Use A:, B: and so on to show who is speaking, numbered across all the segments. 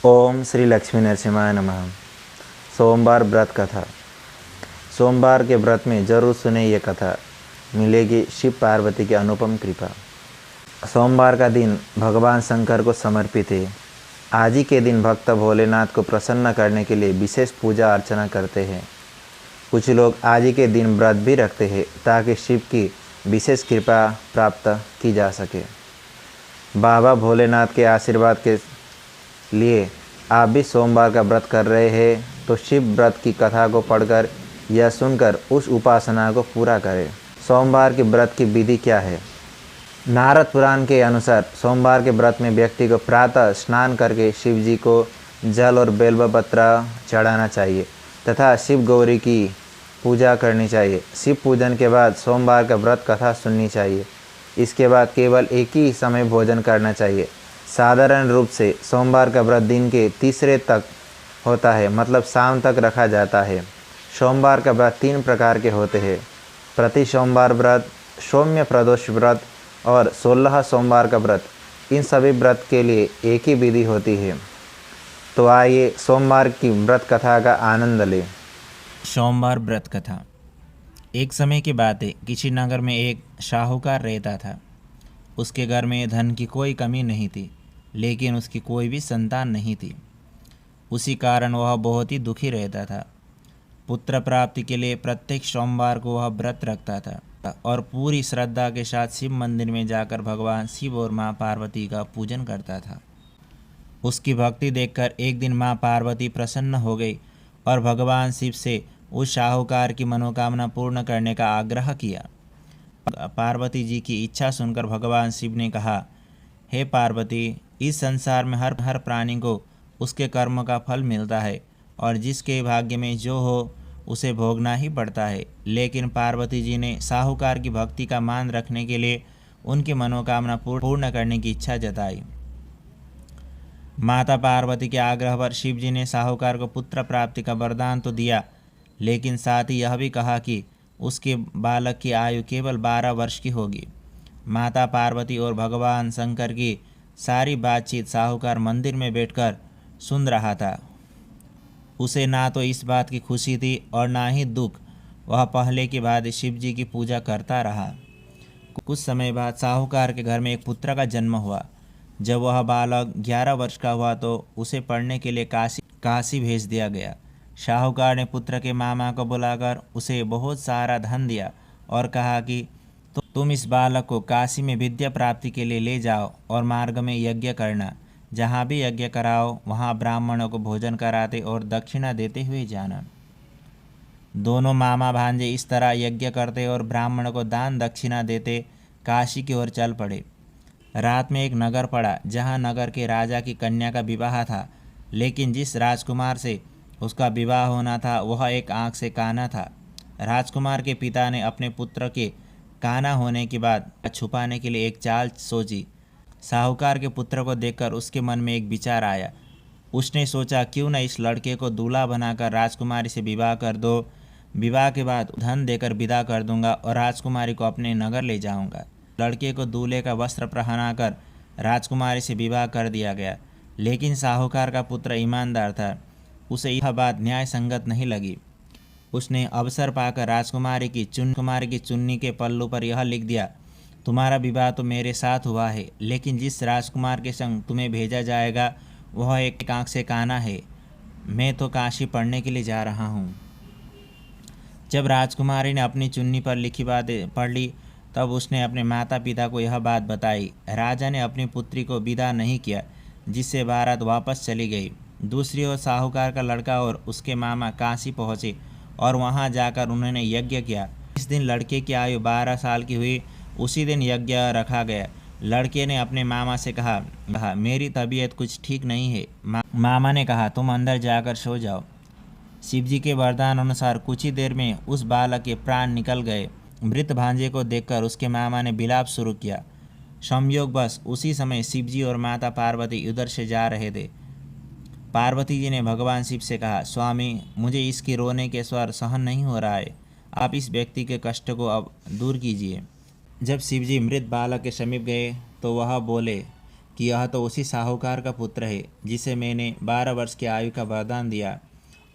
A: ओम श्री लक्ष्मी नरसिम्हाय नमः। सोमवार व्रत कथा। सोमवार के व्रत में जरूर सुने ये कथा, मिलेगी शिव पार्वती की अनुपम कृपा। सोमवार का दिन भगवान शंकर को समर्पित है। आज ही के दिन भक्त भोलेनाथ को प्रसन्न करने के लिए विशेष पूजा अर्चना करते हैं। कुछ लोग आज ही के दिन व्रत भी रखते हैं ताकि शिव की विशेष कृपा प्राप्त की जा सके। बाबा भोलेनाथ के आशीर्वाद के लिए आप भी सोमवार का व्रत कर रहे हैं तो शिव व्रत की कथा को पढ़कर या सुनकर उस उपासना को पूरा करें। सोमवार के व्रत की विधि क्या है? नारद पुराण के अनुसार सोमवार के व्रत में व्यक्ति को प्रातः स्नान करके शिव जी को जल और बेलपत्र चढ़ाना चाहिए तथा शिव गौरी की पूजा करनी चाहिए। शिव पूजन के बाद सोमवार का व्रत कथा सुननी चाहिए। इसके बाद केवल एक ही समय भोजन करना चाहिए। साधारण रूप से सोमवार का व्रत दिन के तीसरे तक होता है, मतलब शाम तक रखा जाता है। सोमवार का व्रत 3 प्रकार के होते हैं: प्रति सोमवार व्रत, सौम्य प्रदोष व्रत और 16 सोमवार का व्रत। इन सभी व्रत के लिए एक ही विधि होती है। तो आइए सोमवार की व्रत कथा का आनंद लें।
B: सोमवार व्रत कथा। एक समय की बात है, किसी नगर में एक साहूकार रहता था। उसके घर में धन की कोई कमी नहीं थी, लेकिन उसकी कोई भी संतान नहीं थी। उसी कारण वह बहुत ही दुखी रहता था। पुत्र प्राप्ति के लिए प्रत्येक सोमवार को वह व्रत रखता था और पूरी श्रद्धा के साथ शिव मंदिर में जाकर भगवान शिव और माँ पार्वती का पूजन करता था। उसकी भक्ति देखकर एक दिन माँ पार्वती प्रसन्न हो गई और भगवान शिव से उस साहूकार की मनोकामना पूर्ण करने का आग्रह किया। पार्वती जी की इच्छा सुनकर भगवान शिव ने कहा, हे पार्वती, इस संसार में हर प्राणी को उसके कर्म का फल मिलता है और जिसके भाग्य में जो हो उसे भोगना ही पड़ता है। लेकिन पार्वती जी ने साहूकार की भक्ति का मान रखने के लिए उनकी मनोकामना पूर्ण करने की इच्छा जताई। माता पार्वती के आग्रह पर शिव जी ने साहूकार को पुत्र प्राप्ति का वरदान तो दिया, लेकिन साथ ही यह भी कहा कि उसके बालक की आयु केवल 12 वर्ष की होगी। माता पार्वती और भगवान शंकर की सारी बातचीत साहूकार मंदिर में बैठकर सुन रहा था। उसे ना तो इस बात की खुशी थी और ना ही दुख। वह पहले की भांति शिव जी की पूजा करता रहा। कुछ समय बाद साहूकार के घर में एक पुत्र का जन्म हुआ। जब वह बालक 11 वर्ष का हुआ तो उसे पढ़ने के लिए काशी भेज दिया गया। साहूकार ने पुत्र के मामा को बुलाकर उसे बहुत सारा धन दिया और कहा कि तुम इस बालक को काशी में विद्या प्राप्ति के लिए ले जाओ और मार्ग में यज्ञ करना। जहाँ भी यज्ञ कराओ वहाँ ब्राह्मणों को भोजन कराते और दक्षिणा देते हुए जाना। दोनों मामा भांजे इस तरह यज्ञ करते और ब्राह्मणों को दान दक्षिणा देते काशी की ओर चल पड़े। रात में एक नगर पड़ा जहाँ नगर के राजा की कन्या का विवाह था, लेकिन जिस राजकुमार से उसका विवाह होना था वह एक आँख से काना था। राजकुमार के पिता ने अपने पुत्र के काना होने की बात छुपाने के लिए एक चाल सोची। साहूकार के पुत्र को देखकर उसके मन में एक विचार आया। उसने सोचा, क्यों न इस लड़के को दूल्हा बनाकर राजकुमारी से विवाह कर दो। विवाह के बाद धन देकर विदा कर दूंगा और राजकुमारी को अपने नगर ले जाऊंगा। लड़के को दूल्हे का वस्त्र पहनाकर राजकुमारी से विवाह कर दिया गया। लेकिन साहूकार का पुत्र ईमानदार था। उसे यह बात न्याय संगत नहीं लगी। उसने अवसर पाकर राजकुमारी की चुन्नी के पल्लू पर यह लिख दिया, तुम्हारा विवाह तो मेरे साथ हुआ है, लेकिन जिस राजकुमार के संग तुम्हें भेजा जाएगा वह एक आँख से काना है। मैं तो काशी पढ़ने के लिए जा रहा हूँ। जब राजकुमारी ने अपनी चुन्नी पर लिखी बातें पढ़ ली तब उसने अपने माता पिता को यह बात बताई। राजा ने अपनी पुत्री को विदा नहीं किया, जिससे बारात वापस चली गई। दूसरी ओर साहूकार का लड़का और उसके मामा काशी पहुँचे और वहां जाकर उन्होंने यज्ञ किया। इस दिन लड़के की आयु 12 साल की हुई। उसी दिन यज्ञ रखा गया। लड़के ने अपने मामा से कहा, मेरी तबीयत कुछ ठीक नहीं है। मामा ने कहा, तुम अंदर जाकर सो जाओ। शिवजी के वरदान अनुसार कुछ ही देर में उस बालक के प्राण निकल गए। मृत भांजे को देखकर उसके मामा ने विलाप शुरू किया। संयोगवश उसी समय शिवजी और माता पार्वती उधर से जा रहे थे। पार्वती जी ने भगवान शिव से कहा, स्वामी, मुझे इसकी रोने के स्वर सहन नहीं हो रहा है। आप इस व्यक्ति के कष्ट को अब दूर कीजिए। जब शिवजी मृत बालक के समीप गए तो वह बोले, कि यह तो उसी साहूकार का पुत्र है जिसे मैंने 12 वर्ष की आयु का वरदान दिया।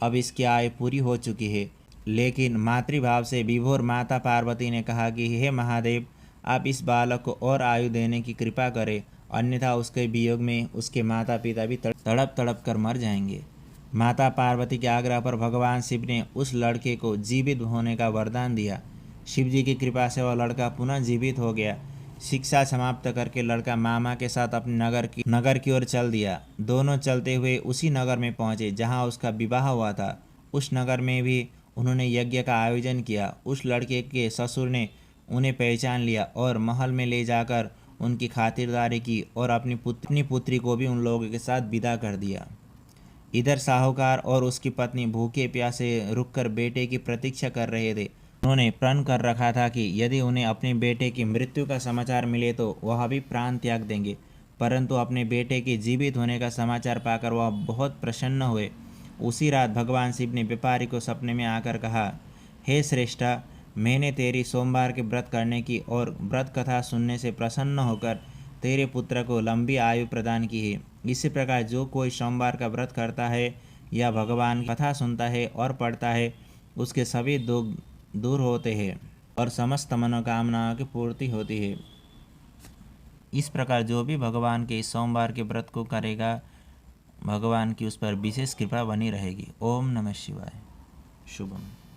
B: अब इसकी आयु पूरी हो चुकी है। लेकिन मातृभाव से विभोर माता पार्वती ने कहा कि हे महादेव, आप इस बालक को और आयु देने की कृपा करें, अन्यथा उसके वियोग में उसके माता पिता भी तड़प तड़प कर मर जाएंगे। माता पार्वती के आग्रह पर भगवान शिव ने उस लड़के को जीवित होने का वरदान दिया। शिव जी की कृपा से वह लड़का पुनः जीवित हो गया। शिक्षा समाप्त करके लड़का मामा के साथ अपने नगर की ओर चल दिया। दोनों चलते हुए उसी नगर में पहुंचे जहां उसका विवाह हुआ था। उस नगर में भी उन्होंने यज्ञ का आयोजन किया। उस लड़के के ससुर ने उन्हें पहचान लिया और महल में ले जाकर उनकी खातिरदारी की और अपनी पुत्री को भी उन लोगों के साथ विदा कर दिया। इधर साहूकार और उसकी पत्नी भूखे प्यासे रुककर बेटे की प्रतीक्षा कर रहे थे। उन्होंने प्रण कर रखा था कि यदि उन्हें अपने बेटे की मृत्यु का समाचार मिले तो वह भी प्राण त्याग देंगे। परंतु अपने बेटे के जीवित होने का समाचार पाकर वह बहुत प्रसन्न हुए। उसी रात भगवान शिव ने व्यापारी को सपने में आकर कहा, हे श्रेष्ठा, मैंने तेरी सोमवार के व्रत करने की और व्रत कथा सुनने से प्रसन्न होकर तेरे पुत्र को लंबी आयु प्रदान की है। इसी प्रकार जो कोई सोमवार का व्रत करता है या भगवान की कथा सुनता है और पढ़ता है, उसके सभी दुख दूर होते हैं और समस्त मनोकामनाओं की पूर्ति होती है। इस प्रकार जो भी भगवान के इस सोमवार के व्रत को करेगा, भगवान की उस पर विशेष कृपा बनी रहेगी। ओम नमः शिवाय। शुभम।